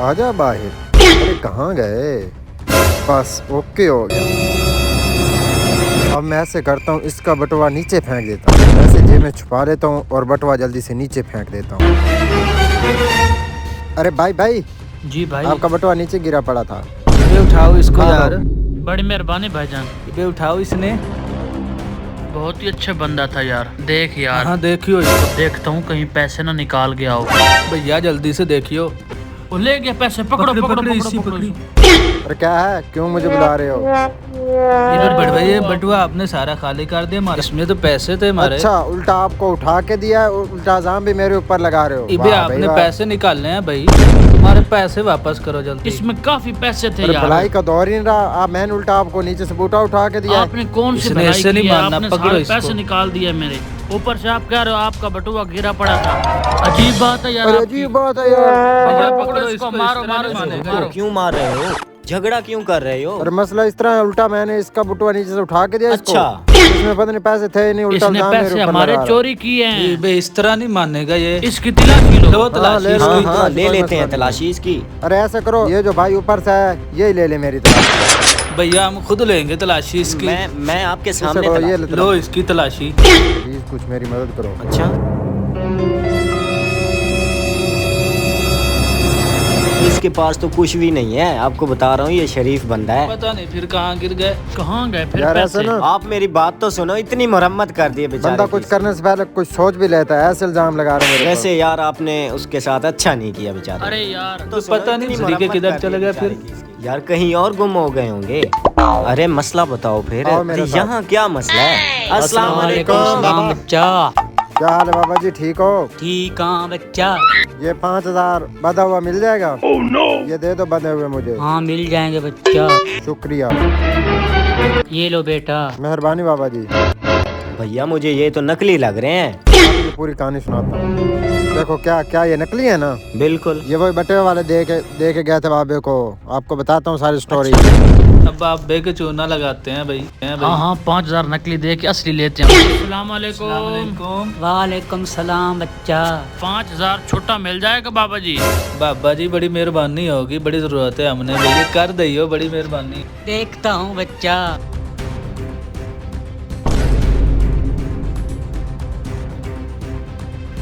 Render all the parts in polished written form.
आजा बाहर। अरे कहाँ गए? बस ओके हो गया। अब मैं ऐसे करता हूँ, इसका बटुआ नीचे फेंक देता हूँ, ऐसे जेब में छुपा लेता हूँ और बटुआ जल्दी से नीचे फेंक देता हूँ। अरे भाई जी भाई। आपका बटुआ नीचे गिरा पड़ा था। ये उठाओ इसको हाँ, यार। बड़ी मेहरबानी भाईजान। ये उठाओ इसने। बहुत ही अच्छा बंदा था यार। देख यार। हाँ देखियो इसको। देखता हूँ कहीं पैसे ना निकाल गया हो। भैया जल्दी से देखियो। वो ले गया पैसे। पकड़ो पकड़ो पकड़ो इसी पकड़ो। पकड़ी। अरे क्या है, क्यों मुझे बुला रहे हो? इधर बढ़ भाई, ये बटुआ आपने सारा खाली कर दिया हमारे। इसमें तो पैसे थे हमारे। अच्छा, उल्टा आपको उठा के दिया है, उल्टा इल्जाम भी मेरे ऊपर लगा रहे हो। इबे वाह भाई आपने वाह। पैसे निकालने हैं भाई, हमारे पैसे वापस करो जल्दी। इसमें काफी पैसे थे अरे यार। भलाई का दौर ही नहीं रहा। आप मैंने उल्टा आपको नीचे से बूटा उठा के दिया है। आपने कौन सी इसने भलाई ऐसे नहीं की है? मानना, आपने पकड़ो सारे इसको। पैसे निकाल दिए मेरे ऊपर से। आप कह रहे हो आपका बटुआ गिरा पड़ा था। अजीब बात है यार। अरे आपकी। अजीब बात है यार। पकड़ो इसको। मारो मारो इसको, मारो। क्यों मार रहे हो? झगड़ा क्यों कर रहे हो? अरे मसला इस तरह है, उल्टा मैंने इसका बटुआ नीचे से उठा के दिया इसको। अच्छा। इसमें पता नहीं पैसे थे नहीं, उल्टा इसने इल्जाम मेरे पैसे ऊपर हमारे लगा रहा है। चोरी किए हैं। इबे इस तरह नहीं मानेगा ये। इसकी तलाशी लो। लो तलाशी ले लो। इसकी। हाँ ले कोई लेते मसला हैं नहीं। तलाशी इसकी। अरे ऐसा करो, ये जो भाई ऊपर से है यही ले ले मेरी तरफ। भैया हम खुद लेंगे तलाशी इसकी। मैं आपके सामने करो, ये तलाशी। लो इसकी तलाशी। प्लीज कुछ मेरी मदद करो। अच्छा, इसके पास तो कुछ भी नहीं है, आपको बता रहा हूँ, ये शरीफ बंदा है। पता नहीं फिर कहाँ गिर गए। कहाँ गए फिर यार पैसे? ऐसा ना, आप मेरी बात तो सुनो, इतनी मरम्मत कर दिए बंदा बेचारे कुछ की। करने से पहले कुछ सोच भी लेता है। ऐसे इल्जाम लगा रहे हैं मेरे वैसे यार आपने उसके साथ अच्छा नहीं किया बेचारे। अरे यार तो सुनो, पता नहीं इतनी सरीके मरम्मत किधर कर चले दी गए बेचारे फिर। की इसकी। यार कहीं और गुम हो गए होंगे। अरे मसला बताओ फिर। आओ मेरे अरे साथ। यहाँ क्या मसला है? अस्सलाम वालेकुम। सलाम बच्चा। क्या हाल है बाबा जी, ठीक हो? ठीक हाँ बच्चा। ये 5000 बंधा हुआ मिल जाएगा? ये दे दो बंधे हुए मुझे। हाँ मिल जाएंगे बच्चा। शुक्रिया, ये लो बेटा। मेहरबानी बाबा जी। भैया मुझे ये तो नकली लग रहे हैं। ये पूरी कहानी सुनाता हूँ। देखो क्या क्या ये नकली है ना? बिल्कुल। ये वही बटे वाले दे के गए थे बाबे को। आपको बताता हूँ सारी स्टोरी। अब आप बे के चूना लगाते हैं भाई। हाँ हाँ 5000 नकली दे के असली लेते हैं। अस्सलाम वालेकुम। वालेकुम सलाम बच्चा। 5000 छोटा मिल जाएगा बाबा जी? बाबा जी बड़ी मेहरबानी होगी, बड़ी जरूरत है हमने भैया, कर दियो, बड़ी मेहरबानी। देखता हूँ बच्चा।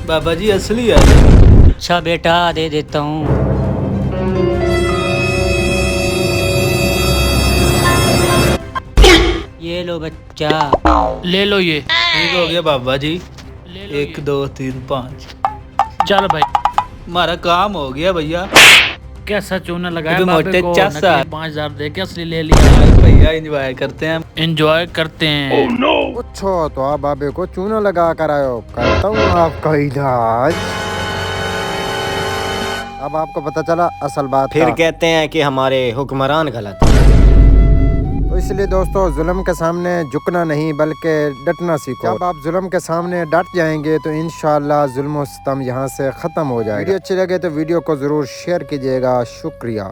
बाबा जी असली है। अच्छा बेटा दे देता हूँ। ये लो बच्चा। ले लो ये। ठीक हो गया बाबा जी। ले लो 1 2 3 5। चल भाई। हमारा काम हो गया भैया। कैसा चूना लगाया अबे बाबे मोटे को? चासा। 5000 दे के असली ले लिया। आज भैया एंजॉय करते हैं। एंजॉय करते हैं। अच्छा तो आप बाबे को चूना लगा कर आए हो। करता हूँ आपका इलाज। अब आपको पता चला असल बात फिर का। कहते हैं कि हमारे हुक्मरान गलत हैं। तो इसलिए दोस्तों, जुल्म के सामने झुकना नहीं बल्कि डटना सीखो। जब आप जुल्म के सामने डट जाएंगे तो इंशाल्लाह जुल्म और सितम यहाँ से ख़त्म हो जाएगा। वीडियो अच्छी लगे तो वीडियो को ज़रूर शेयर कीजिएगा। शुक्रिया।